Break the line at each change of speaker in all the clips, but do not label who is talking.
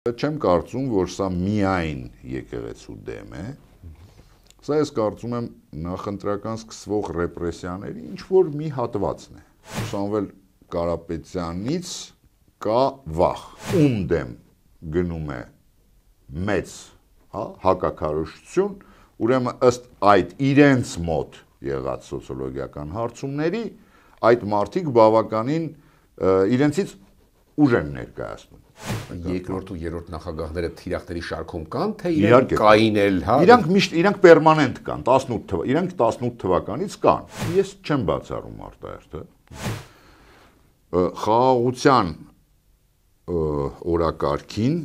Չեմ կարծում, որ սա միայն եկեղեցու դեմ է, սա ես կարծում եմ նախընտրական սկսվող ռեպրեսիաների ինչ-որ մի հատվածն է։ Սամվել Կարապետյանից կա վախ, ում դեմ գնում է մեծ հակաքարոզչություն, ուրեմն ըստ այդ իրենց մոտ եղած սոցիոլոգիական հարցումների, այդ մարդիկ բավականին իրենցից ուժ են ներկայացնում։
Երկրորդ ու երրորդ նախագահները թիրախների շարքում կան, թե իրենք կային էլ, հա։
Իրանք պերմանենտ կան, 18 իրանք 18 թվականից կան։ Ես չեմ բացառում արտահերթը։ Խաղաղության օրակարգին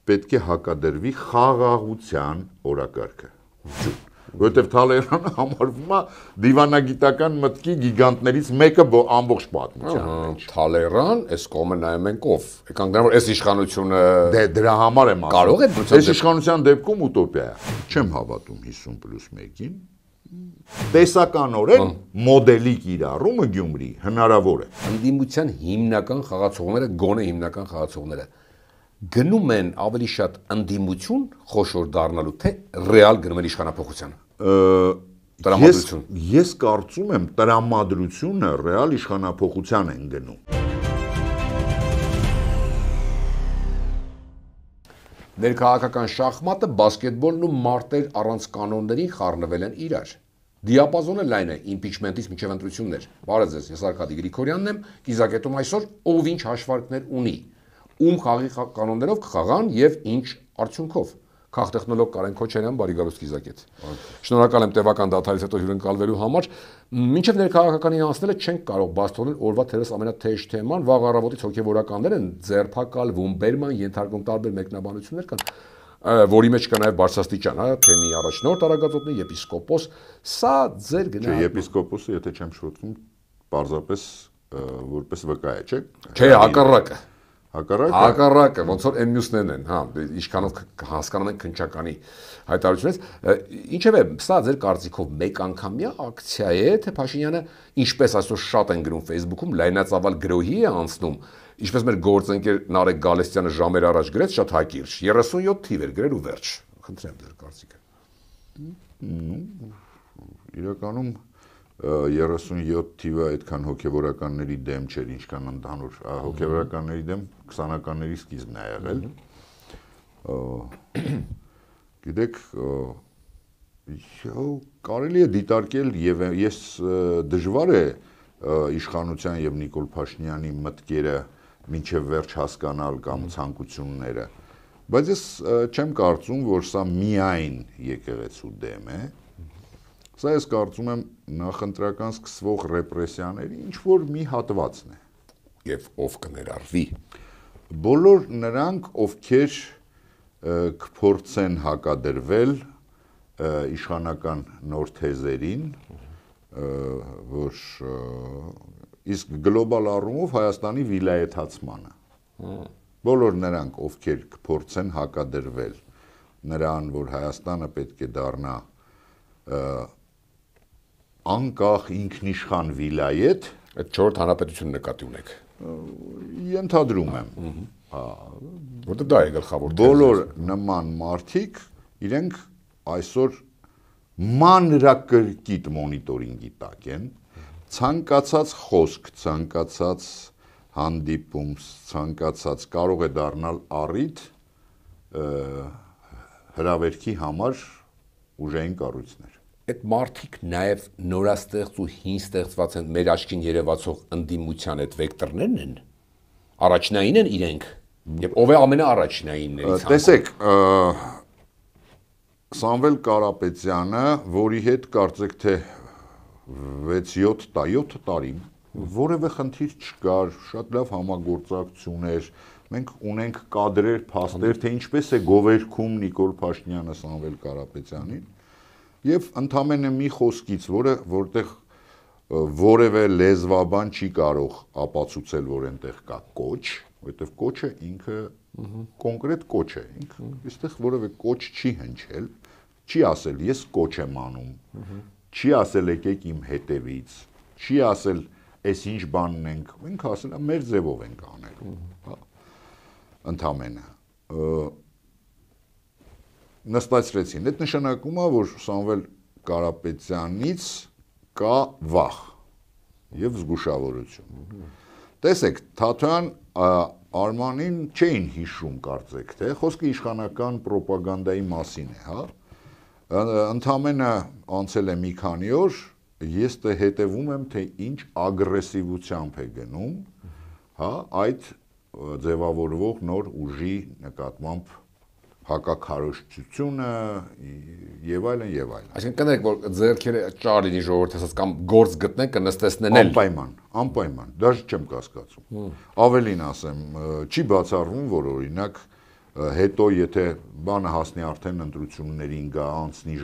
պետք է հակադրվի խաղաղության օրակարգը։ Որովհետև Թալերանը համարվում է դիվանագիտական մտքի գիգանտներից մեկը ամբողջ պատմության մեջ։
Թալերան, այս կողմը նայում ենք ով։ Եկանք դրա որ այս իշխանությունը
դրա համար եմ ասում։
Կարող է
այս իշխանության դեպքում ուտոպիա է։ Չեմ հավատում 50+1-ին։ Տեսականորեն մոդելի կիրառումը Գյումրի հնարավոր է։
Ընդդիմության հիմնական խաղացողները, գոնե հիմնական խաղացողները գնում են ավելի շատ ընդդիմություն խոշոր դառնալու, թե ռեալ գնում են իշխանափոխության։
Ես կարծում եմ տրամադրությունը ռեալ իշխանափոխության են գնում։
Ներքաղաքական շախմատը, բասկետբոլն ու մարտեր առանց կանոններին խառնվել են իրար։ Դիապազոնը լայն է իմպիչմենտից մինչև ընտրություններ։ Բարև ձեզ, ես Արկադի Գրիգորյանն եմ, կիզակետում այսօր ով ինչ հաշվարկներ ունի, ում խաղի կանոններով կխաղան եւ ինչ արդյունքով։ Քաղտեխնոլոգ Կարեն Քոչարյան, բարի գալուստ կիզակետ։ Շնորհակալ եմ տևական դադարից հետո հյուրընկալվելու համար։ Մինչև ներքաղաքականին անցնելը չենք կարող բաց թողնել օրվա թերս ամենաթեժ թեման, վաղ առավոտից հոգեվորականներ են ձերբակալվում, բերման ենթարկվում տարբեր մեկնաբանություններ կան, որի մեջ կա նաև բարձրաստիճան, հա, թեմի առաջնորդ Արագածոտնի եպիսկոպոս, սա ձեր գնա։
Չէ, եպիսկոպոսը, եթե չեմ շփոթվում, պարզապես որպես վկա է, չէ՞։
Չէ, հակառակը։
Հակառակը,
ոնց որ այն մյուսներն են, հա, ինչքանով հասկանում են քննչականի հայտարարությունից, ինչևէ, սա ձեր կարծիքով մեկ անգամյա ակցիա է, թե Փաշինյանը, ինչպես այսօր շատ են գրում Facebook-ում, լայնածավալ գրոհի է անցնում, ինչպես մեր գործընկեր Նարեկ Գալստյանը ժամեր առաջ գրեց, շատ հակիրճ, 37 թիվ էր գրել ու վերջ։ Խնդրեմ ձեր կարծիքը։
Իրականում 37 թիվը այդքան հոգևորականների դեմ չէր, ինչքան ընդհանուր հոգևորականների դեմ 20-ականների սկիզբն է եղել։ Գիտեք, կարելի է դիտարկել եւ ես դժվար է իշխանության եւ Նիկոլ Փաշինյանի մտքերը մինչև վերջ հասկանալ կամ ցանկությունները, բայց ես չեմ կարծում, որ սա միայն եկեղեցու դեմ է։ Սա ես կարծում եմ նախընտրական սկսվող ռեպրեսիաների ինչ-որ մի հատվածն է։
Եվ ով կներառվի։
Բոլոր նրանք, ովքեր կփորձեն հակադրվել իշխանական նոր թեզերին, որ իսկ գլոբալ առումով Հայաստանի վիլայեթացմանը։ Բոլոր նրանք, ովքեր կփորձեն հակադրվել նրան, որ Հայաստանը պետք է դառնա անկախ ինքնիշխան վիլայեթ,
այդ 4 հանրապետություն նկատի ունեք։
Ենթադրում եմ։
Որտե դա է գլխավոր թեզը։
Բոլոր նման մարդիկ իրենք այսօր մանրակրկիտ մոնիտորինգի տակ են, ցանկացած խոսք, ցանկացած հանդիպում, ցանկացած կարող է դառնալ առիթ հրավերքի համար ուժային կառույցներ։
Այդ մարդիկ նաև նորաստեղծ ու հին ստեղծված են մեր աչքին երևացող ընդդիմության այդ վեկտորներն են, առաջնային են իրենք, եւ ով է ամենաառաջնայիններից։
Տեսեք, Սամվել Կարապետյանը, որի հետ կարծեք թե 6-7 տարի որևէ խնդիր չկար, շատ լավ համագործակցություն էր, մենք ունենք կադրեր, փաստեր, թե ինչպես է գովերքում Նիկոլ Փաշինյանը Սամվել Կարապետյանին, եւ ընդամենը մի խոսքից, որտեղ որևէ լեզվաբան չի կարող ապացուցել, որ այնտեղ կա կոչ, որովհետեւ կոչը ինքը կոնկրետ կոչ է, ինքը այստեղ որևէ կոչ չի հնչել, չի ասել ես կոչ եմ անում, չի ասել եկեք իմ հետևից, չի ասել այս ինչ բանն ենք, մենք ասել մեր ձևով ենք անելու, հա, ընդամենը։ նստացրեցին։ Այդ նշանակում է, որ Սամվել Կարապետյանից կա վախ եւ զգուշավորություն։ Տեսեք, Թաթոյան Արմանին չէին հիշում կարծեք, թե խոսքը իշխանական ռոպագանդայի մասին է, հա։ Ընդամենը անցել է մի քանի օր, ես հետևում եմ, թե ինչ ագրեսիվությամբ է գնում, հա, այդ ձևավորվող նոր ուժի նկատմամբ հակաքարոզչությունը եւ այլն եւ այլն։
Այսինքն կներեք, որ ձեռքերը ճարինի ժողովուրդ ասած կամ գործ գտնեն կնստեցնեն
անպայման, դաժե չեմ կասկածում։ Ավելին ասեմ, չի բացառվում, որ օրինակ հետո եթե բանը հասնի արդեն ընտրություններին գա, անցնի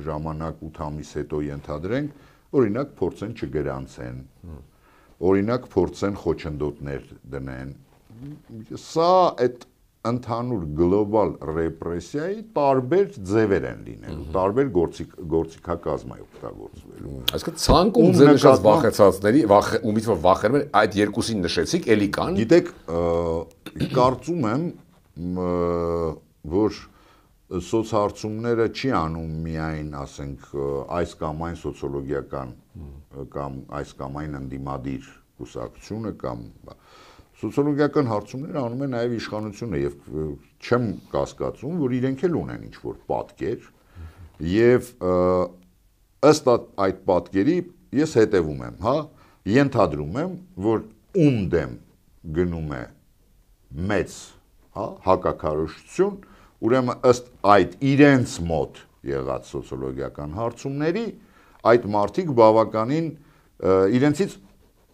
ժամանակ 8 ամիս հետո ենթադրենք, օրինակ փորձեն չգրանցեն, օրինակ փորձեն խոչընդոտներ դնեն։ Սա այդ ընդհանուր գլոբալ ռեպրեսիայի տարբեր ձևեր են լինելու, տարբեր գործիքակազմի օգտագործվելու։
Այսինքն ցանկում ձեր նշած վախեցածների, ումից որ վախերում են, այդ երկուսին նշեցիք, էլի կան։
Գիտեք, կարծում եմ, որ սոցհարցումները չի անում միայն, ասենք, այս կամ այն սոցիոլոգիական կամ այս կամ այն ընդդիմադիր կուսակցությունը կամ սոցիոլոգիական հարցումները անում է նաև իշխանությունը եւ չեմ կասկածում, որ իրենք էլ ունեն ինչ-որ պատկեր եւ ըստ այդ պատկերի ես հետևում եմ, հա, ենթադրում եմ, որ ում դեմ գնում է մեծ, հա, հակաքարոզչություն, ուրեմն ըստ այդ իրենց մոտ եղած սոցիոլոգիական հարցումների այդ մարդիկ բավականին իրենցից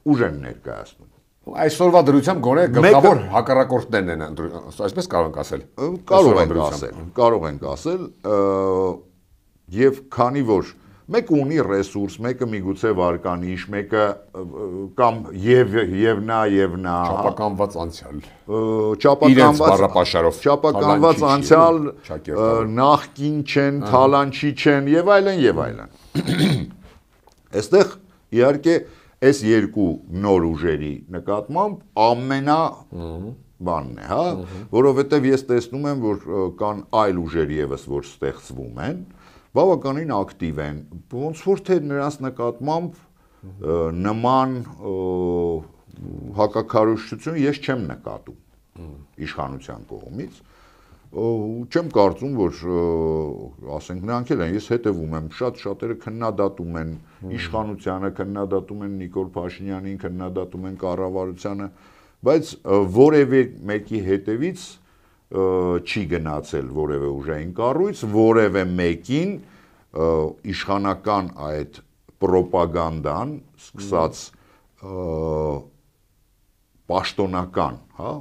ուժ են ներկայացնում։
Այսօրվա դրությամբ գոնե գլխավոր հակառակորդներն են, այսպես կարող ենք ասել։
Կարող ենք ասել, եւ քանի որ մեկը ունի ռեսուրս, մեկը միգուցե վարկանիշ, մեկը կամ եւ նա
չափականված անցյալ,
չափականված անցյալ, նախկին չեն, թալանչի չեն եւ այլն։ Այստեղ իհարկե այս երկու նոր ուժերի նկատմամբ ամենա բանն է, հա, որովհետև ես տեսնում եմ, որ կան այլ ուժեր եւս, որ ստեղծվում են, բավականին ակտիվ են, ոնց որ թե նրանց նկատմամբ նման հակաքարոզչություն ես չեմ նկատում իշխանության կողմից, չեմ կարծում, որ ասենք նրանք էլ են, ես հետևում եմ, շատերը քննադատում են իշխանությանը, քննադատում են Նիկոլ Փաշինյանին, քննադատում են կառավարությանը, բայց որևէ մեկի հետևից չի գնացել որևէ ուժային կառույց, որևէ մեկին իշխանական այդ պրոպագանդան սկսած պաշտոնական, հա,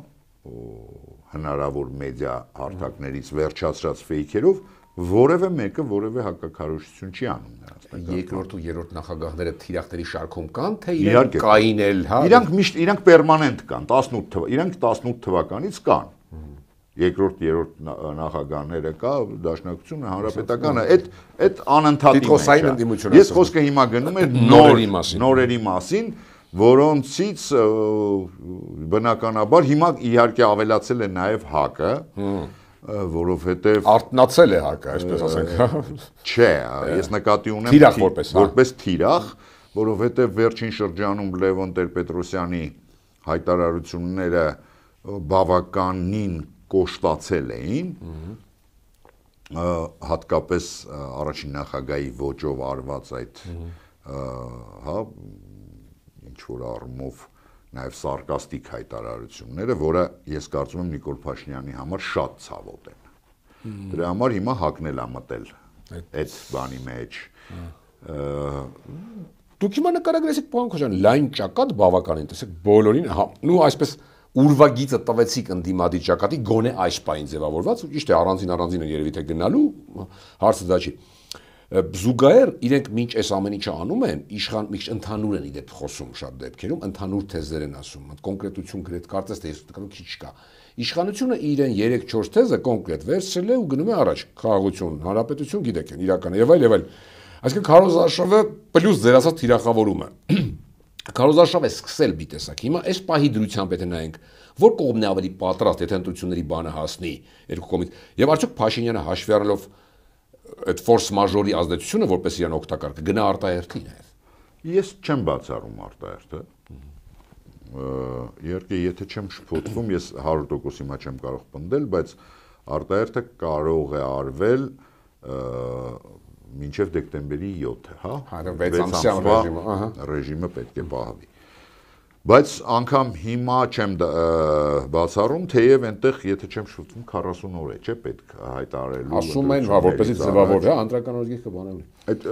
հնարավոր մեդիա հարթակներից վերջացրած ֆեյքերով որևէ մեկը որևէ հակաքարոզչություն չի անում նրանց։
Երկրորդ ու երրորդ նախագահները թիրախների շարքում կան, թե իրենք կային էլ, հա։
Իրանք պերմանենտ կան, 18 իրենք 18 թվականից կան։ Երկրորդ, երրորդ նախագահները կա, Դաշնակցությունը, Հանրապետականը, այդ անընդհատին է։ Ես խոսքը հիմա գնում եմ նորերի մասին, որոնցից բնականաբար հիմա իհարկե ավելացել է նաև ՀԱԿ-ը, որովհետև
արտնացել է ՀԱԿ-ը, այսպես ասենք։
Չէ, ես նկատի ունեմ որպես թիրախ, որովհետև վերջին շրջանում Լևոն Տեր-Պետրոսյանի հայտարարությունները բավականին կոշտացել էին, հատկապես առաջին նախագահի ոճով արված այդ, հա, ինչ-որ առումով նաև սարկաստիկ հայտարարությունները, որը ես կարծում եմ Նիկոլ Փաշինյանի համար շատ ցավոտ են։ Դրա համար հիմա ՀԱԿ-ն էլ ա մտել այդ բանի մեջ։
Դուք հիմա նկարագրեցիք պարոն Քոչարյան, լայն ճակատ բավականին, տեսեք, բոլորին, նու այսպես ուրվագիծը տվեցիք ընդդիմադիր ճակատի, գոնե այս պահին ձևավորված, ճիշտ է, առանձին երևի թե գնալու, հարցը դա չի։ Զուգահեռ իրենք մինչ այս ամեն ինչը անում են, միշտ ընդհանուր են իդեպ խոսում շատ դեպքերում, ընդհանուր թեզեր են ասում, կոնկրետություն գրեթե կարծես թե քիչ կա։ Իշխանությունը իրեն 3-4 թեզը կոնկրետ վերցրել է ու գնում է առաջ, խաղաղություն, հանրապետություն, գիտեք են, իրական եւ այլ։ Այսինքն Քարոզ Արշավը պլյուս ձեր ասած թիրախավորումը։ Քարոզ Արշավը սկսել մի տեսակ։ Հիմա այս պահի դրությամբ եթե նայենք, որ կողմն է ավելի պատրաստ, եթե ընտրությունների բանը հասնի երկու կողմից։ Եվ արդյոք Փաշինյանը հաշվի առնելով այդ ֆորս մաժորի ազդեցությունը, որպես իրան օգտակար կգնա արտահերթի նաև։
Ես չեմ բացառում արտահերթը։ Իհարկե, եթե չեմ շփոթվում, ես 100% հիմա չեմ կարող պնդել, բայց արտահերթը կարող է արվել մինչև դեկտեմբերի 7-ը, հա։
6 ամսյա
ռեժիմը պետք է պահվի։ Բայց անգամ հիմա չեմ բացառում, թեև այնտեղ, եթե չեմ շփոթվում, 40 օր է, չէ՞ պետք հայտարարելու։
Ասում են, որպեսզի ձևավորվի, անտրական օրենքի կբանալի։
Այդ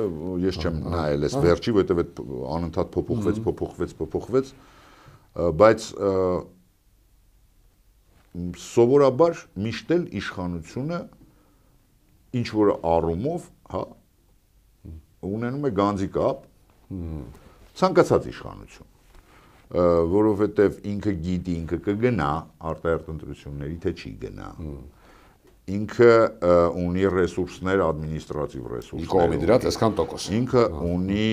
ես չեմ նայել այս վերջի, որովհետև այդ անընդհատ փոփոխվեց, բայց սովորաբար միշտ էլ իշխանությունը ինչ որ առումով, հա, ունենում է գանձի կապ, ցանկացած իշխանություն, որովհետև ինքը գիտի, ինքը կգնա արտահերթ ընտրությունների, թե չի գնա։ Ինքը ունի ռեսուրսներ, ադմինիստրատիվ ռեսուրսներ։
Կողմի դրած այսքան տոկոս։
Ինքը ունի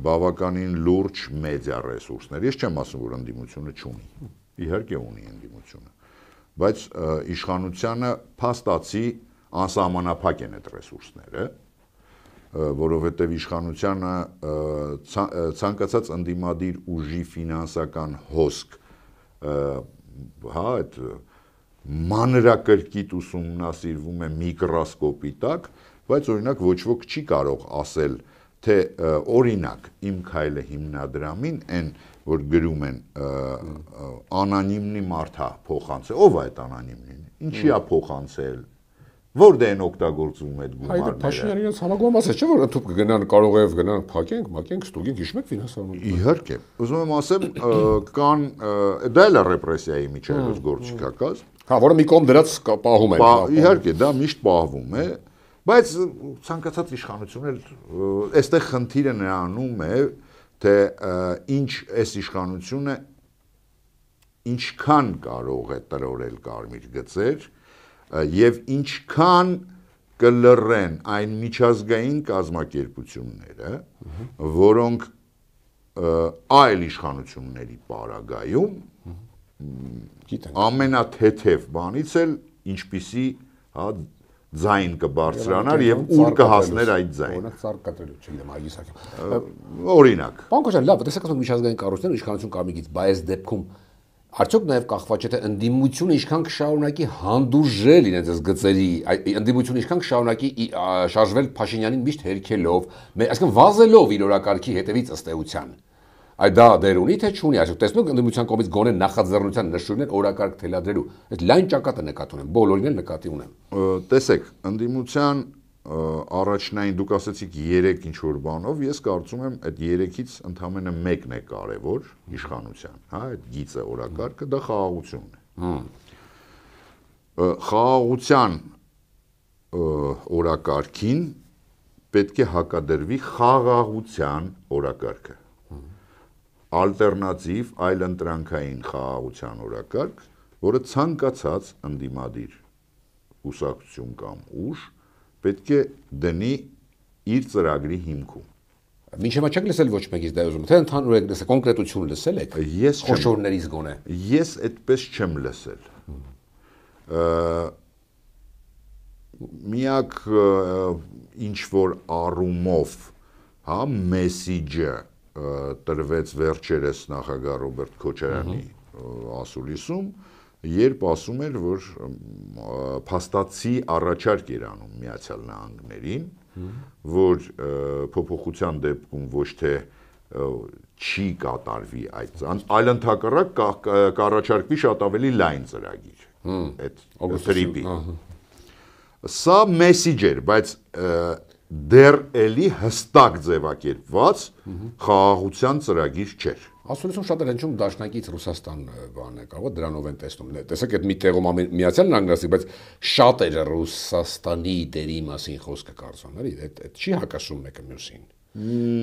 բավականին լուրջ մեդիա ռեսուրսներ։ Ես չեմ ասում, որ ընդդիմությունը չունի։ Իհարկե ունի ընդդիմությունը։ Բայց իշխանությանը փաստացի անսահմանափակ են այդ ռեսուրսները, որովհետև իշխանությանը ցանկացած ընդդիմադիր ուժի ֆինանսական հոսք, հա, այդ մանրակրկիտ ուսումնասիրվում է միկրոսկոպի տակ, բայց օրինակ ոչ ոք չի կարող ասել, թե օրինակ իմ քայլը հիմնադրամին այն որ գրում են անանիմնի մարդա փոխանցել, ով է այդ անանիմնին, ինչի է փոխանցել, որտե են օգտագործում այդ գումարները։
Այդ Փաշինյանը իրենց համագոմ ասաց, չէ՞ որ ընդհանուր կգնան, կարող է գնան փակենք, ստուգենք, հիշում եք ֆինանսավորումը։
Իհարկե, ուզում եմ ասեմ, կան դա էլ է ռեպրեսիայի միջազգային գործիքակազ։
Հա, որը մի կողմ դրած պահում են։
Իհարկե, դա միշտ պահվում է, բայց ցանկացած իշխանություն էլ այստեղ խնդիրը նրանում է, թե ինչ այս իշխանությունը ինչքան կարող է տրորել կարմիր գծեր եւ ինչքան կլռեն այն միջազգային կազմակերպությունները, որոնք այլ իշխանությունների պարագայում ամենաթեթև բանից էլ ինչպիսի, հա, ձայն կբարձրանար եւ ուր կհասներ այդ ձայնը։
Օրինակ ծառ կտրելու, չգիտեմ, այգիսակում։
Օրինակ։
Պարոն Քոչարյան, լավ, տեսեք ասում միջազգային կառույցները իշխանություն կարմիրից, բայց դեպքում արդյոք նաեւ կախված չէ թե ընդդիմությունը ինչքան կշարունակի հանդուրժել իրենց այս գծերի, ընդդիմությունը ինչքան կշարունակի շարժվել Փաշինյանին միշտ հերքելով, այսինքն վազելով իր օրակարգի հետևից ըստ էության։ Այդ դա դեր ունի թե չունի, այսինքն տեսնու ընդդիմության կողմից գոնե նախաձեռնության նշումներ օրակարգ թելադրելու։ Այդ լայն ճակատը նկատի ունեմ, բոլորին էլ նկատի ունեմ։
Տեսեք, ընդդիմության առաջնային դուք ասացիք 3 ինչ որ բանով, ես կարծում եմ այդ 3-ից ընդամենը մեկն է կարևոր իշխանության, հա, այդ գիծը օրակարգը դա խաղաղությունն է։ Խաղաղության օրակարգին պետք է հակադրվի խաղաղության օրակարգը։ Ալտերնատիվ այլընտրանքային խաղաղության օրակարգ, որը ցանկացած ընդդիմադիր կուսակցություն կամ ուժ պետք է դնի իր ծրագրի հիմքում։
Մինչև չեք լսել ոչ մեկից դա ուզում, թե ընդհանուր եք լսել, կոնկրետություն լսել եք։
Ես
խոշորներից գոնե։
Ես այդպես չեմ լսել։ Միակ ինչ որ առումով, հա, մեսիջը տրվեց վերջերս նախագահ Ռոբերտ Քոչարյանի ասուլիսում, երբ ասում էր, որ փաստացի առաջարկ էր անում Միացյալ Նահանգներին, որ փոփոխության դեպքում ոչ թե չի կատարվի այդ, այլ ընդհակառակ կառաջարկվի շատ ավելի լայն ծրագիր այդ տրիպի։ Սա մեսիջ էր, բայց դեռ էլի հստակ ձևակերպված խաղաղության ծրագիր չէր։
Ասում շատ էր հնչում դաշնակից Ռուսաստան բանը, կարող դրանով են տեսնում։ Տեսեք, այդ մի տեղում Միացյալ Նահանգների, բայց շատ էր Ռուսաստանի դերի մասին խոսքը կարծում, էլի, այդ չի հակասում մեկը մյուսին։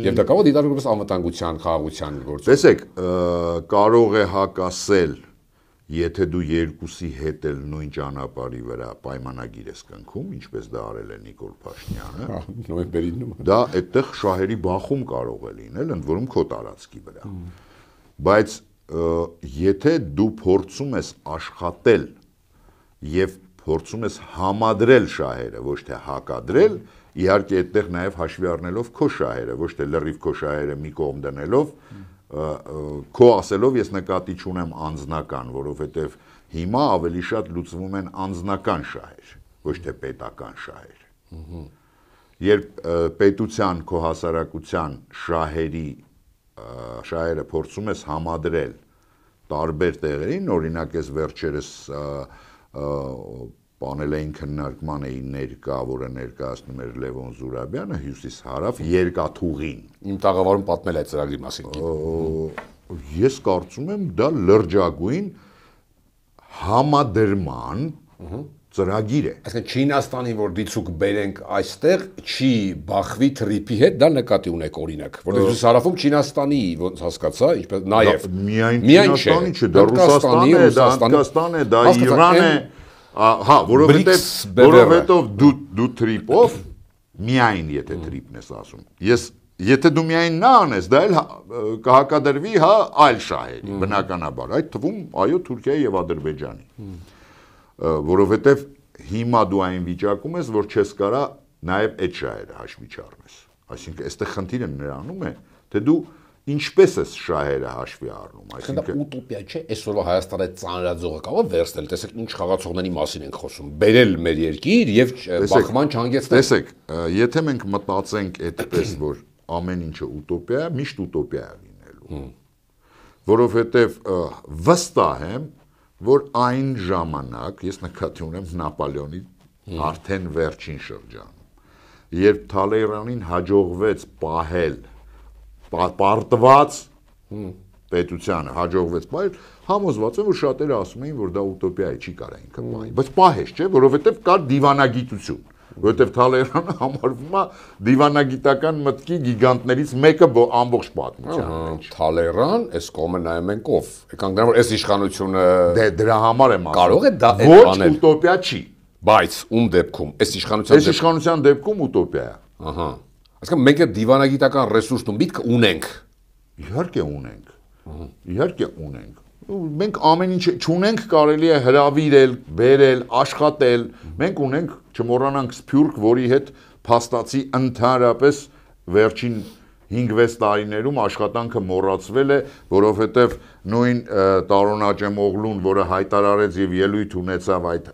Եվ դա կարող է դիտարկել որպես անվտանգության, խաղաղության գործ։
Տեսեք, կարող է հակասել, եթե դու երկուսի հետ էլ նույն ճանապարհի վրա պայմանագիր ես կնքում, ինչպես դա արել է Նիկոլ Փաշինյանը,
նոյեմբերին
դա այդտեղ շահերի բախում կարող է լինել, ընդ որում քո տարածքի վրա։ Բայց եթե դու փորձում ես աշխատել եւ փորձում ես համադրել շահերը, ոչ թե հակադրել, իհարկե այդտեղ նաև հաշվի առնելով քո շահերը, ոչ թե լրիվ քո շահերը մի կողմ դնելով, քո ասելով ես նկատի չունեմ անձնական, որովհետև հիմա ավելի շատ լուծվում են անձնական շահեր, ոչ թե պետական շահեր։ Երբ պետության քո հասարակության շահերը փորձում ես համադրել տարբեր տեղերին, օրինակ ես վերջերս պանելային քննարկման էին ներկա, որը ներկայացնում էր Լևոն Զուրաբյանը, հյուսիս-հարավ երկաթուղին։
Իմ տաղավարում պատմել այդ ծրագրի մասին։
Ես կարծում եմ դա լրջագույն համադրման ծրագիր է։
Այսինքն Չինաստանին, որ դիցուկ բերենք այստեղ, չի բախվի թրիփի հետ, դա նկատի ունեք օրինակ, որովհետև հյուսիսարավում Չինաստանի, ոնց հասկացա, ինչպես նաև
միայն Չինաստանի չէ, դա Ռուսաստանն է, դա Հնդկաստանն է, դա Իրանն է, հա, որովհետև դու թրիպով միայն եթե թրիպն ես ասում։ Եթե դու միայն նա անես, դա էլ կհակադրվի հա այլ շահերի, բնականաբար, այդ թվում այո Թուրքիայի եւ Ադրբեջանի։ Որովհետև հիմա դու այն վիճակում ես, որ չես կարա նաև այդ շահերը հաշվի չառնես։ Այսինքն, այստեղ խնդիրը նրանում է, թե դու ինչպես ես շահերը հաշվի առնում,
այսինքն ուտոպիա չէ, այսօրվա Հայաստանը ծանրաձողը կարող է վերցնել, տեսեք ինչ խաղացողների մասին ենք խոսում, բերել մեր երկիր եւ բախման չհանգեցնել։
Տեսեք, եթե մենք մտածենք այդպես, որ ամեն ինչը ուտոպիա է, միշտ ուտոպիա է լինելու։ Որովհետև վստահ եմ, որ այն ժամանակ, ես նկատի ունեմ Նապոլեոնի արդեն վերջին շրջանում, երբ Թալեյրանին հաջողվեց պահել պարտված պետությանը, հաջողվեց պահել, համոզված եմ, որ շատերը ասում էին, որ դա ուտոպիա է, չի կարա ինքը պահի, բայց պահեց, չէ, որովհետև կար դիվանագիտություն, որովհետև Թալեյրանը համարվում է դիվանագիտական մտքի գիգանտներից մեկը ամբողջ պատմության մեջ։
Թալեյրան, այս կողմը նայում ենք ով, եկանք դրա որ այս իշխանությունը
դրա համար եմ ասում։
Կարող է դա
ոչ ուտոպիա չի,
բայց ում դեպքում, այս
իշխանության դեպքում ուտոպիա է։
Ահա։ Այսինքն մենք դիվանագիտական ռեսուրսն ու միտքը ունենք։
Իհարկե ունենք։ Իհարկե ունենք։ Մենք ամեն ինչ չունենք, կարելի է հրավիրել, բերել, աշխատել։ Մենք ունենք, չմոռանանք Սփյուռք, որի հետ փաստացի ընդհանրապես վերջին 5-6 տարիներում աշխատանքը մոռացվել է, որովհետև նույն Տարոն Աջեմօղլուն, որը հայտարարեց եւ ելույթ ունեցավ այդ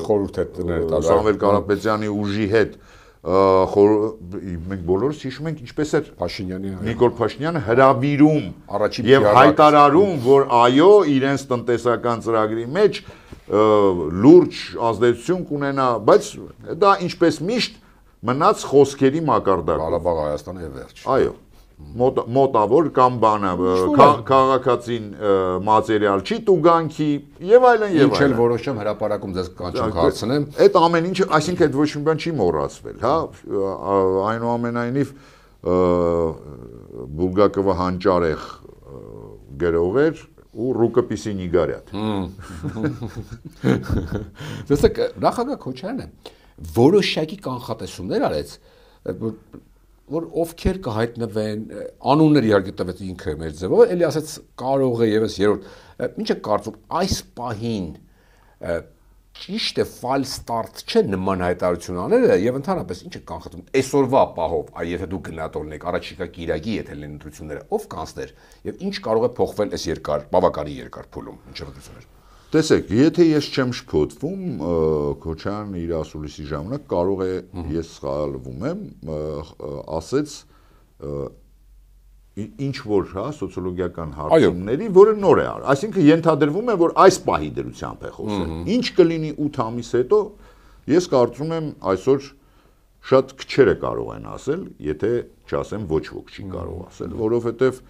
խորհուրդները տալու
Սամվել Կարապետյանի ուժի հետ, մենք բոլորս հիշում ենք ինչպես էր
Փաշինյանի
Նիկոլ Փաշինյանը հրավիրում եւ հայտարարում, որ այո, իրենց տնտեսական ծրագրի մեջ լուրջ ազդեցություն կունենա, բայց դա ինչպես միշտ մնաց խոսքերի մակարդակով։
Ղարաբաղ Հայաստանը եւ վերջ։
Այո, մոտավոր կամ բանը քաղաքացին մատերիալ չի տուգանքի եւ այլն եւ այլն։
Ինչ էլ որոշեմ հրապարակում ձեզ կանչում հարցնեմ։
Այդ ամեն ինչը, այսինքն այդ ոչ մի բան չի մոռացվել, հա, այնուամենայնիվ Բուլգակովը հանճարեղ գրող էր ու ռուկոպիսի նիգարյատ։
Տեսեք, նախագահ Քոչարյանը որոշակի կանխատեսումներ արեց, որ ովքեր կհայտնվեն, անուններ իհարկե տվեց ինքը մեր ձևով, էլի ասեց կարող է եւս երրորդ։ Ինչ է կարծում այս պահին ճիշտ է ֆալ ստարտ չէ նման հայտարարություն անելը եւ ընդհանրապես ինչ է կանխատում այսօրվա պահով, եթե դու գնահատողնեք առաջիկա Կիրակի եթե լինեն ընտրությունները, ով կանցներ եւ ինչ կարող է փոխվել այս երկար, բավականին երկար փուլում, ինչ ընտրություններ։
Տեսեք, եթե ես չեմ շփոթվում, Քոչարյանն իր ասուլիսի ժամանակ կարող է ես սխալվում եմ, ասեց ինչ որ, հա, սոցիոլոգիական հարցումների, որը նոր է արել։ Այսինքն ենթադրվում է, որ այս պահի դրությամբ է խոսել։ Ինչ կլինի 8 ամիս հետո, ես կարծում եմ այսօր շատ քչերը կարող են ասել, եթե չասեմ ոչ ոք չի կարող ասել, որովհետև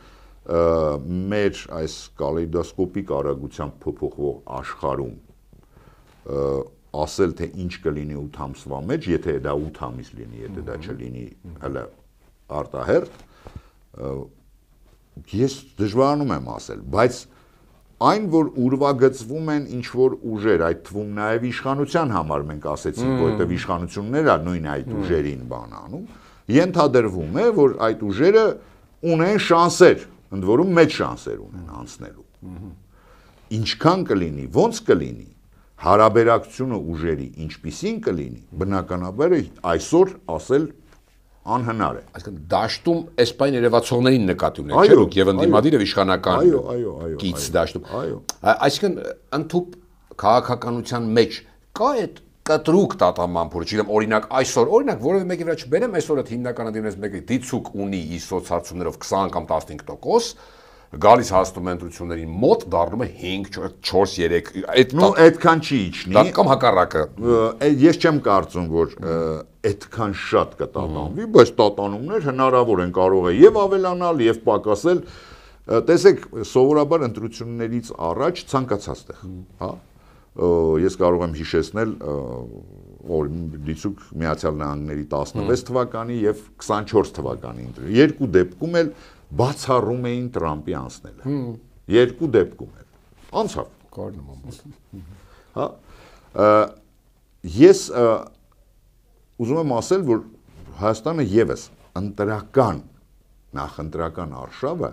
մեր այս կալեյդոսկոպիկ արագությամբ փոփոխվող աշխարհում ասել թե ինչ կլինի 8 ամսվա մեջ, եթե դա 8 ամիս լինի, եթե դա չլինի հələ արտահերթ, ես դժվարանում եմ ասել, բայց այն որ ուրվագծվում են ինչ որ ուժեր, այդ թվում նաև իշխանության համար մենք ասեցինք, որովհետև իշխանությունները նույն այդ ուժերին բան անում, ենթադրվում է, որ այդ ուժերը ունեն շանսեր ընդ որում մեծ շանսեր ունեն անցնելու։ Ինչքան կլինի, ոնց կլինի, հարաբերակցությունը ուժերի ինչպիսին կլինի, բնականաբար այսօր ասել անհնար է։
Այսինքն դաշտում էսպայն երևացողներին նկատի ունենք, չէ՞ դուք եւ ընդդիմադիրը իշխանական կից դաշտում։ Այսինքն ընդհուպ քաղաքականության մեջ կա այդ կտրուկ տատամանփուր, չգիտեմ, օրինակ այսօր, օրինակ որևէ մեկի վրա չբերեմ, այսօր այդ հիմնական ընդդիմներից մեկը դիցուկ ունի իր սոցհարցումներով 20 կամ 15%, գալիս հաստում ընտրություններին մոտ դառնում է 5, 4, 3,
այդքան չի իջնի։
Կամ հակառակը։
Ես չեմ կարծում, որ այդքան շատ կտատանվի, բայց տատանումներ հնարավոր են, կարող է եւ ավելանալ, եւ պակասել։ Տեսեք, սովորաբար ընտրություններից առաջ ցանկացած տեղ, հա։ Ես կարող եմ հիշեցնել դիցուկ Միացյալ Նահանգների 16 թվականի եւ 24 թվականի ընտրությունները։ Երկու դեպքում էլ բացառում էին Տրամպի անցնելը։ Երկու դեպքում էլ անցավ։
Կար նման բան։
Հա։ Ես ուզում եմ ասել, որ Հայաստանը եւս ընտրական նախընտրական արշավը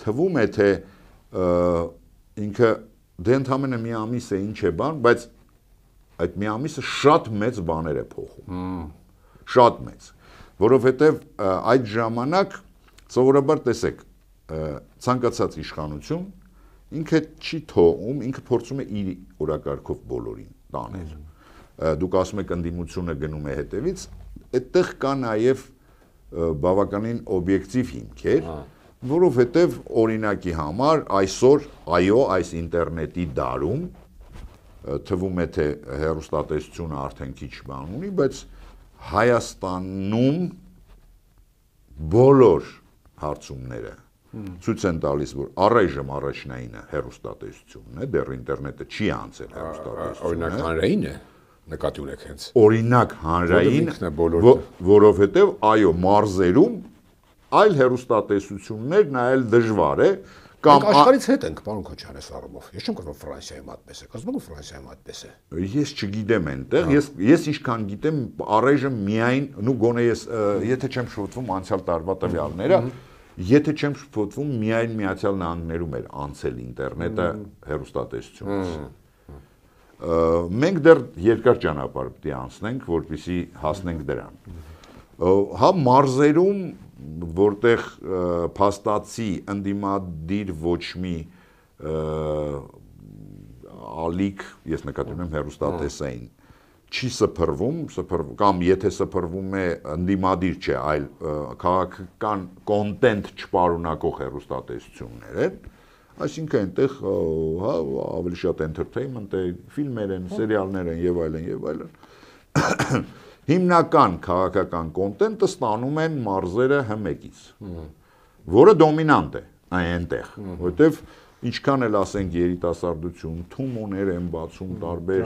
թվում է թե ինքը դե ընդամենը մի ամիս է ինչ է բան, բայց այդ մի ամիսը շատ մեծ բաներ է փոխում։ Շատ մեծ, որովհետեւ այդ ժամանակ սովորաբար տեսեք, ցանկացած իշխանություն ինքը չի թողում, ինքը փորձում է իր օրակարգով բոլորին տանել։ Դուք ասում եք ընդդիմությունը գնում է հետևից, այդտեղ կա նաև բավականին օբյեկտիվ հիմքեր, որովհետև օրինակի համար այսօր այո, այս ինտերնետի դարում թվում է թե հեռուստատեսությունը արդեն քիչ բան ունի, բայց Հայաստանում բոլոր հարցումները ցույց են տալիս, որ առայժմ առաջնայինը հեռուստատեսությունն է, դեռ ինտերնետը չի անցել հեռուստատեսությունը։
Օրինակ հանրային է, նկատի ունեք հենց։
Օրինակ հանրային, որովհետև այո, մարզերում այլ հեռուստատեսություններ նայել դժվար է,
կամ աշխարհից հետ ենք, պարոն Քոչարյան, այս առումով։ Ես չեմ կարծում Ֆրանսիայում այդպես է, կասում եք Ֆրանսիայում այդպես է։
Ես չգիտեմ այնտեղ, ես ինչքան գիտեմ, առայժմ միայն, նու գոնե ես, եթե չեմ շփոթվում անցյալ տարվա տվյալները, եթե չեմ շփոթվում, միայն Միացյալ Նահանգներում էր անցել ինտերնետը հեռուստատեսությունից։ Մենք դեռ երկար ճանապարհ պետք է անցնենք, որպեսզի հասնենք դրան։ Հա մարզերում, որտեղ փաստացի ընդդիմադիր ոչ մի ալիք, ես նկատի ունեմ հեռուստատեսային, չի սփռվում, կամ եթե սփռվում է ընդդիմադիր չէ, այլ քաղաքական կոնտենտ չպարունակող հեռուստատեսություններ են, այսինքն այնտեղ ավելի շատ entertainment է, ֆիլմեր են, սերիալներ են եւ այլն եւ այլն։ Հիմնական քաղաքական կոնտենտը ստանում են մարզերը Հ1-ից, որը դոմինանտ է այնտեղ, որովհետեւ ինչքան էլ ասենք երիտասարդություն, թումոներ են բացում տարբեր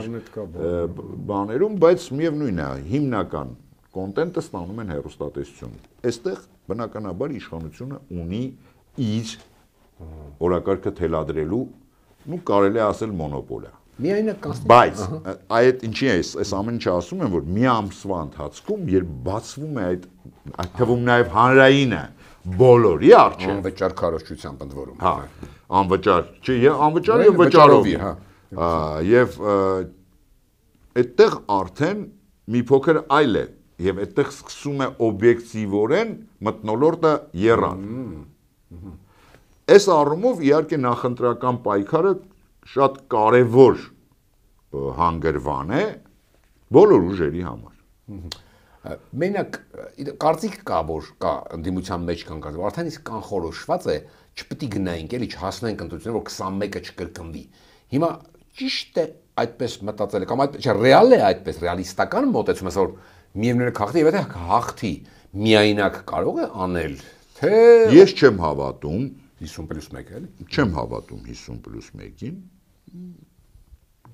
բաներում, բայց միևնույնն է, հիմնական կոնտենտը ստանում են հեռուստատեսություն։ Այստեղ բնականաբար իշխանությունը ունի իր օրակարգը թելադրելու, կարելի է ասել մոնոպոլիա։ Բայց այդ ինչի է, այս ամեն ինչը ասում եմ, որ մի ամսվա ընթացքում, երբ բացվում է այդ թվում նաև հանրայինը բոլորի առջև,
անվճար քարոզչությամբ ընդ որում։
Հա, անվճար, չէ, անվճար եւ վճարովի, հա։ Եվ այդտեղ արդեն մի փոքր այլ է, եւ այդտեղ սկսում է օբյեկտիվորեն մթնոլորտը եռան։ Այս առումով իհարկե նախընտրական պայքարը շատ կարևոր հանգրվան է բոլոր ուժերի համար։
Մենակ կարծիք կա, որ կա ընդդիմության մեջ կան կարծիք, արդեն իսկ կանխորոշված է, չպետք է գնայինք, էլի չհասնենք ընտրություններին, որ 21-ը չկրկնվի։ Հիմա ճիշտ է այդպես մտածել, կամ այդպես չէ, ռեալ է այդպես, ռեալիստական մոտեցում է, որ միևնույն քաղաքի եւ եթե հաղթի միայնակ կարող է անել, թե
ես չեմ հավատում
50+1 էլի։
Չեմ հավատում 50+1-ին։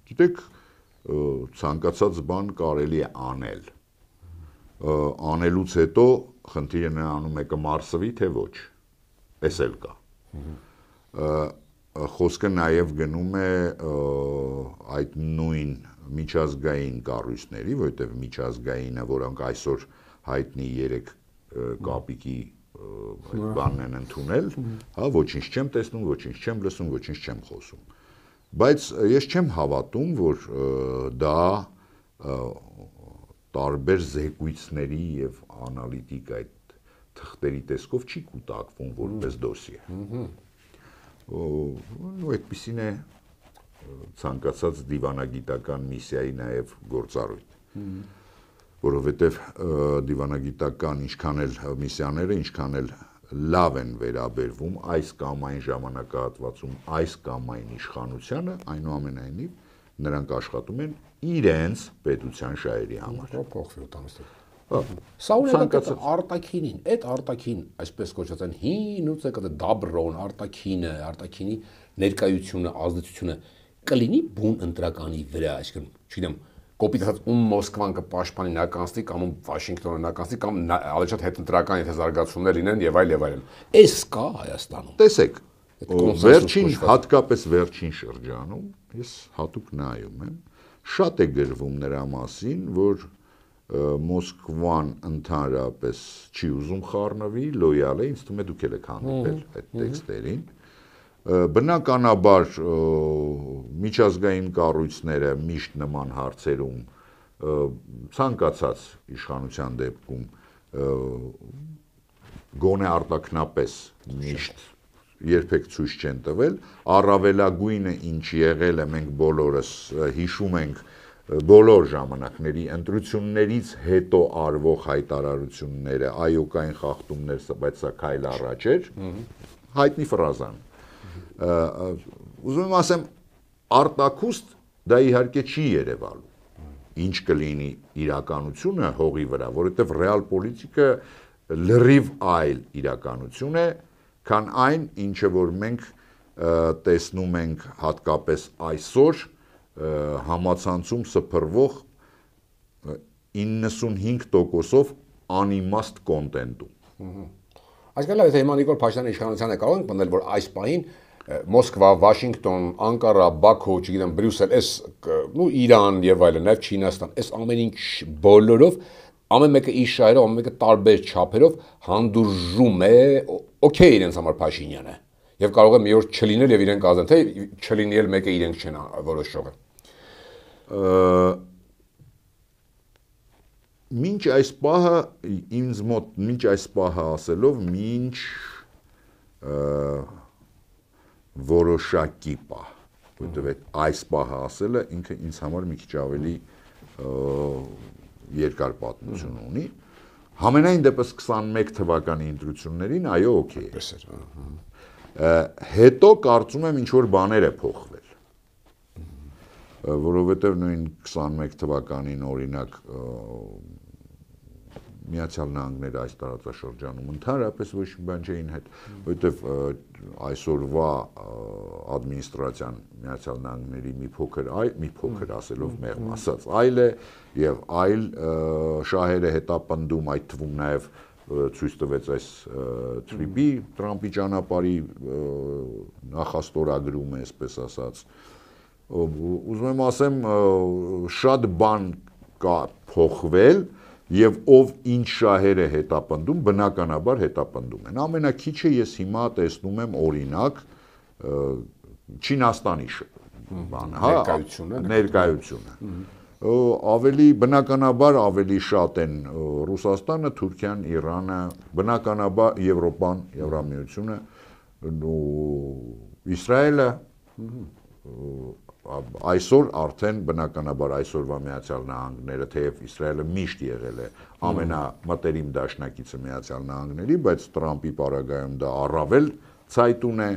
Գիտեք, ցանկացած բան կարելի է անել։ Անելուց հետո խնդիրը նրանում է կմարսվի, թե ոչ։ Էս էլ կա։ Խոսքը նաև գնում է այդ նույն միջազգային կառույցների, որովհետև միջազգայինը, որոնք այսօր հայտնի 3 կապիկի այդ բանն են ընդունել, հա, ոչինչ չեմ տեսնում, ոչինչ չեմ լսում, ոչինչ չեմ խոսում։ Բայց ես չեմ հավատում, որ դա տարբեր զեկույցների եւ անալիտիկ այդ թղթերի տեսքով չի կուտակվում որպես դոսիե։ Ու այդպիսին է ցանկացած դիվանագիտական միսիայի նաեւ գործառույթ։ Որովհետեւ դիվանագիտական ինչքան էլ միսիաները, ինչքան էլ լավ են վերաբերվում այս կամ այն ժամանակահատվածում այս կամ այն իշխանությանը, այնուամենայնիվ նրանք աշխատում են իրենց պետության շահերի համար։
Փոխվի ուտամստը։ Սա ունեցած արտաքինին, այդ արտաքին, այսպես կոչված են հին ու ցեկը դաբրոն արտաքինը, արտաքինի ներկայությունը, ազդեցությունը կլինի բուն ընտրականի վրա, այսինքն, չգիտեմ, կոպիտ ասած Մոսկվան կպաշտպանի նա կանցնի կամ Վաշինգտոնը նա կանցնի կամ ավելի շատ հետընտրական եթե զարգացումներ լինեն եւ այլ։ Էս կա Հայաստանում։
Տեսեք, վերջին հատկապես վերջին շրջանում ես հատուկ նայում եմ, շատ է գրվում նրա մասին, որ Մոսկվան ընդհանրապես չի ուզում խառնվի, լոյալ է, ինձ թվում է դուք եք հանդիպել այդ տեքստերին։ Բնականաբար միջազգային կառույցները միշտ նման հարցերում ցանկացած իշխանության դեպքում գոնե արտաքնապես միշտ երբեք ցույց չեն տվել, առավելագույնը ինչ եղել է, մենք բոլորս հիշում ենք բոլոր ժամանակների ընտրություններից հետո արվող հայտարարությունները, այո կային խախտումներ, բայց սա քայլ առաջ էր, հայտնի ֆրազան։ Ուզում եմ ասեմ, արտաքուստ դա իհարկե չի երևալու, ինչ կլինի իրականությունը հողի վրա, որովհետև ռեալ պոլիտիկը լրիվ այլ իրականություն է, քան այն, ինչը որ մենք տեսնում ենք հատկապես այսօր համացանցում սփռվող 95%-ով անիմաստ կոնտենտում։
Այսքան եթե հիմա Նիկոլ Փաշինյանի իշխանությանը կարող ենք մտնել, որ այս պահին Մոսկվա, Վաշինգտոն, Անկարա, Բաքու, չգիտեմ, Բրյուսել, այս ու Իրան եւ այլն, նաեւ Չինաստան, այս ամեն ինչ բոլորով ամեն մեկը իր շահերով, ամեն մեկը տարբեր չափերով հանդուրժում է, օքեյ իրենց համար Փաշինյանը։ Եվ կարող է մի օր չլինել եւ իրենք ասեն, թե չլինի էլ մեկը իրենք չեն որոշողը։
Մինչ այս պահը ինձ մոտ, մինչ այս պահը ասելով, մինչ որոշակի պահ, որտեղ այս պահը ասելը ինքը ինձ համար մի քիչ ավելի երկար պատմություն ունի։ Համենայն դեպս 21 թվականի ընտրություններին, այո, օքեյ է։ Հետո կարծում եմ ինչ որ բաներ է փոխվել, որովհետև նույն 21 թվականին օրինակ Միացյալ Նահանգները այս տարածաշրջանում ընդհանրապես ոչ մի բան չէին հետ, որովհետև այսօրվա ադմինիստրացիան Միացյալ Նահանգների մի փոքր ասելով մեղմ ասած այլ է եւ այլ շահեր է հետապնդում, այդ թվում նաեւ ցույց տվեց այս Թրիպի Տրամպի ճանապարհի նախաստորագրումը, այսպես ասած։ Ուզում եմ ասեմ, շատ բան կա փոխվել եւ ով ինչ շահեր է հետապնդում, բնականաբար հետապնդում են։ Ամենակիչը ես հիմա տեսնում եմ օրինակ Չինաստանի բանը, հա, ներկայությունը։ Ավելի բնականաբար ավելի շատ են Ռուսաստանը, Թուրքիան, Իրանը, բնականաբար Եվրոպան, Եվրամիությունը, Իսրայելը, այսօր արդեն բնականաբար այսօրվա Միացյալ Նահանգները, թեև Իսրայելը միշտ եղել է ամենամտերիմ դաշնակիցը Միացյալ Նահանգների, բայց Տրամպի պարագայում դա առավել ցայտուն է։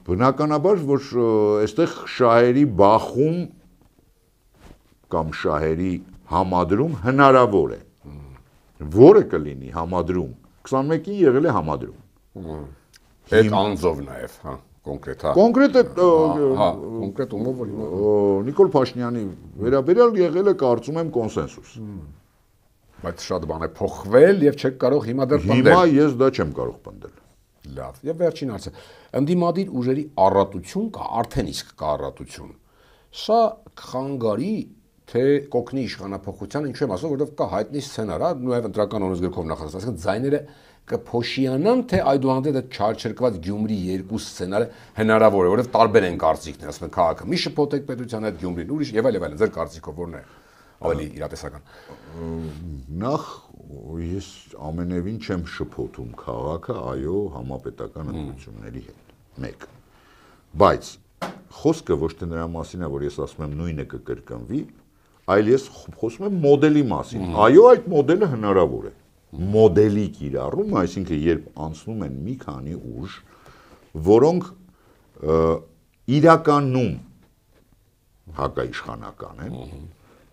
Բնականաբար, որ այստեղ շահերի բախում կամ շահերի համադրում հնարավոր է։ Որը կլինի համադրում։ 21-ին եղել է համադրում։
Այդ անձով նաև, հա, կոնկրետ, հա։ Կոնկրետ ումով որ հիմա
Նիկոլ Փաշինյանի վերաբերյալ եղել է կարծում եմ կոնսենսուս։
Բայց շատ բան է փոխվել եւ չեք կարող հիմա դեռ պնդել։
Հիմա ես դա չեմ կարող պնդել։
Լավ։ Եվ վերջին հարցը, ընդդիմադիր ուժերի առատություն կա, արդեն իսկ կա առատություն։ Սա կխանգարի թե կօգնի իշխանափոխության, ինչու եմ ասում, որովհետև կա հայտնի սցենար, հա, նաև ընտրական օրենսգրքով նախատեսված, այսինքն ձայները կփոշիանան, թե այդուհանդերձ այդ չարչրկված Գյումրի երկու սցենարը հնարավոր է, որովհետև տարբեր են կարծիքներ, ասում են քաղաքը մի շփոթեք պետության հետ Գյումրին ուրիշ եւ այլն, ձեր կարծիքով ո՞րն է ավելի իրատեսական։
Նախ ես ամենևին չեմ շփոթում քաղաքը, այո, համապետական ընտրությունների հետ։ Մեկ։ Բայց խոսքը ոչ թե նրա մասին է, որ ես ասում եմ նույնը կկրկնվի, այլ ես խոսում եմ մոդելի մասին։ Այո, այդ մոդելը հնարավոր է։ Մոդելի կիրառումը, այսինքն երբ անցնում են մի քանի ուժ, որոնք իրականում հակաիշխանական են,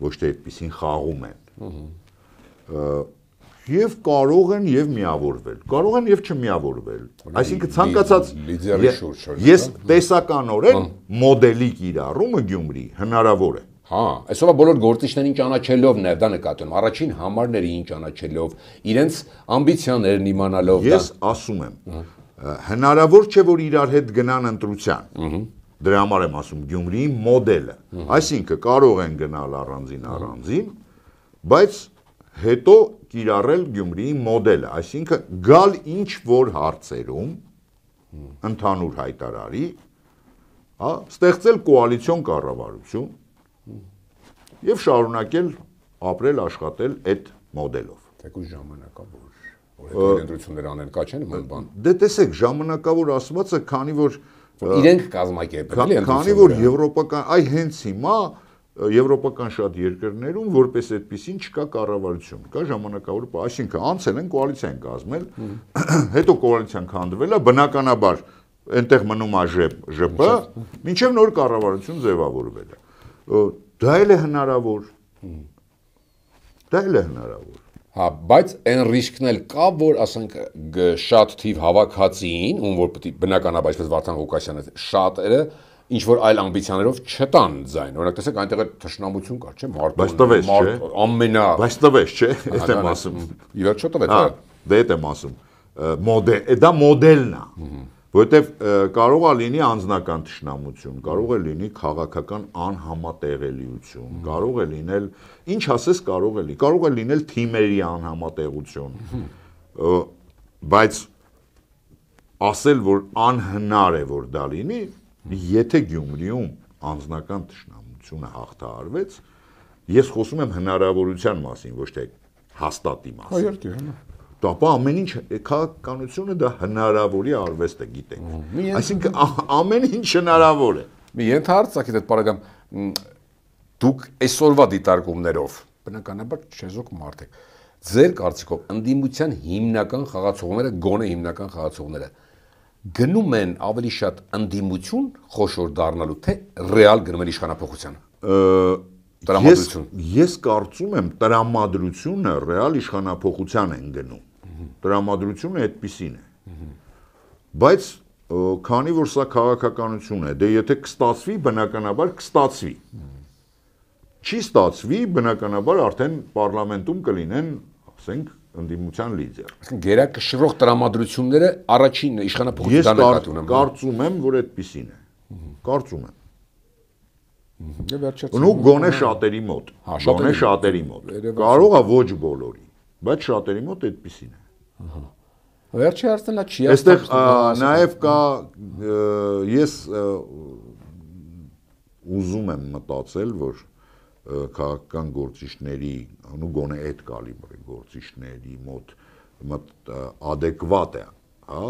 ոչ թե այդպեսին խաղում են, եւ կարող են եւ միավորվել, կարող են եւ չմիավորվել, այսինքն ցանկացած ես տեսականորեն մոդելի կիրառումը Գյումրի հնարավոր է։
Հա, այսօր բոլոր գործիչներին ճանաչելով նաև դա նկատի ունեմ, առաջին համարներին ճանաչելով, իրենց ամբիցիաներն իմանալով
Ես ասում եմ, հնարավոր չէ որ իրար հետ գնան ընտրության։ Դրա համար եմ ասում Գյումրիի մոդելը։ Այսինքն կարող են գնալ առանձին, բայց հետո կիրառել Գյումրիի մոդելը, այսինքն գալ ինչ որ հարցերում ընդհանուր հայտարարի, հա, ստեղծել կոալիցիոն կառավարություն եւ շարունակել ապրել աշխատել այդ մոդելով։
Թեկուզ ժամանակավոր, որ ընտրություններ անեն, կա չէ՞ նման բան։
Դե տեսեք, ժամանակավոր ասվածը, քանի որ
իրենք կազմակերպել են,
քանի որ եվրոպական, այ հենց հիմա եվրոպական շատ երկրներում որպես այդպեսին չկա կառավարություն, կա ժամանակավոր, այսինքն անցել են կոալիցիա են կազմել, հետո կոալիցիան քանդվել է, բնականաբար այնտեղ մնում է ԺՊ, մինչև նոր կառավարություն ձևավորվել է։ Դա էլ է հնարավոր։ Դա էլ է հնարավոր։
Հա, բայց այն ռիսկն էլ կա, որ ասենք շատ թիվ հավաքածին, ում որ պետք է բնականաբար այսպես Վարդան Ղուկասյանը շատերը ինչ որ այլ ամբիցիաներով չտան ձայն։ Օրինակ տեսեք այնտեղ թշնամություն կար, չէ՞, ամենա
Բայց տվեց, չէ՞, այդ եմ ասում։
Ի վերջո տվեց, հա։
Դե այդ եմ ասում։ Դա մոդելն է, որովհետև կարող է լինի անձնական թշնամություն, կարող է լինի քաղաքական անհամատեղելիություն, կարող է լինել, ինչ ասես կարող է լինել թիմերի անհամատեղություն, բայց ասել, որ անհնար է, որ դա լինի, եթե Գյումրիում անձնական թշնամությունը հաղթահարվեց, ես խոսում եմ հնարավորության մասին, ոչ թե հաստատի մասին։ Ապա ամեն ինչ քաղաքականությունը դա հնարավորի արվեստ է, գիտենք։ Այսինքն ամեն ինչ հնարավոր է։
Մի ենթահարցակի դեպ բարեկամ, դուք այսօրվա դիտարկումներով բնականաբար չեզոք մարդ եք։ Ձեր կարծիքով ընդդիմության հիմնական խաղացողները, գոնե հիմնական խաղացողները գնում են ավելի շատ ընդդիմություն խոշոր դառնալու, թե ռեալ գնում են իշխանափոխությանը։
Ես կարծում եմ տրամադրությունը ռեալ իշխանափոխության են գնում։ Տրամադրությունը այդպիսին է։ Բայց քանի որ սա քաղաքականություն է, դե եթե կստացվի, բնականաբար կստացվի։ Չի ստացվի, բնականաբար արդեն պարլամենտում կլինեն, ասենք, ընդդիմության լիդեր։
Այսինքն գերակշռող տրամադրությունները առաջին իշխանափոխության նկատի ունեմ։
Ես կարծում եմ, որ այդպիսին է։ Կարծում եմ։
Ու
գոնե շատերի մոտ։ Գոնե շատերի մոտ։ Կարող է ոչ բոլորի, բայց շատերի մոտ այդպիսին է։
Վերջի հարցն է չի։
Այստեղ նաև կա ես ուզում եմ մտածել, որ քաղաքական գործիչների, ու գոնե այդ կալիբրի գործիչների մոտ ադեկվատ է, հա,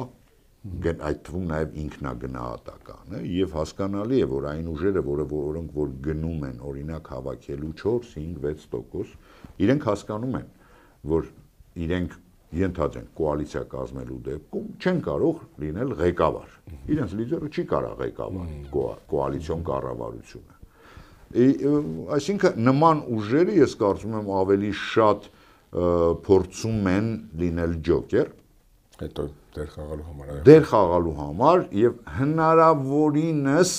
այդ թվում նաև ինքնագնահատական է եւ հասկանալի է, որ այն ուժերը, որոնք որ գնում են օրինակ հավաքելու 4-5-6%, իրենք հասկանում են, որ իրենք ենթադրենք կոալիցիա կազմելու դեպքում չեն կարող լինել ղեկավար։ Իրենց լիդերը չի կարող ղեկավար կոալիցիոն կառավարությունը։ Այսինքն նման ուժերը ես կարծում եմ ավելի շատ փորձում են լինել ջոկեր,
հետո
դեր խաղալու համար եւ հնարավորինս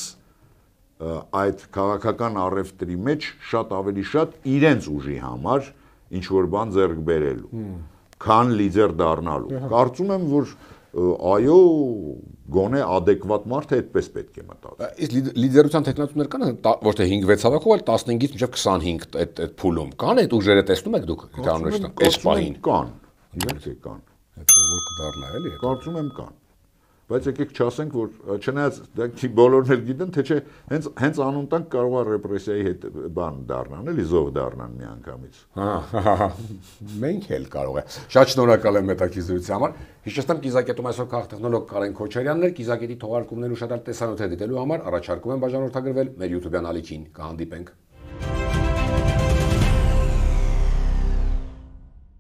այդ քաղաքական առևտրի մեջ շատ ավելի շատ իրենց ուժի համար ինչ որ բան ձեռք բերելու, քան լիդեր դառնալու։ Կարծում եմ, որ այո, գոնե ադեկվատ մարդը այդպես պետք է մտածի։
Իսկ լիդերության տեխնացուներ կան, ոչ թե 5-6 հավաքով, այլ 15-ից մինչև 25 այդ փուլում։ Կան այդ ուժերը տեսնում եք դուք,
այս պահին։ Կան, իհարկե կան։
Որ կդառնա էլի։
Կարծում եմ կան։ Բայց եկեք չասենք, որ չնայած դա բոլորն էլ գիտեն, թե չէ հենց անուն տանք կարող է ռեպրեսիայի հետ բան դառնան, էլի զոհ դառնան միանգամից։
Մենք էլ կարող է։ Շատ շնորհակալ եմ հետաքրքրության համար։ Հիշեցնեմ կիզակետում այսօր քաղտեխնոլոգ Կարեն Քոչարյանն էր, կիզակետի թողարկումներն ու շատ այլ տեսանյութեր դիտելու համար առաջարկում եմ բաժանորդագրվել մեր YouTube-յան ալիքին։ Կհանդիպենք։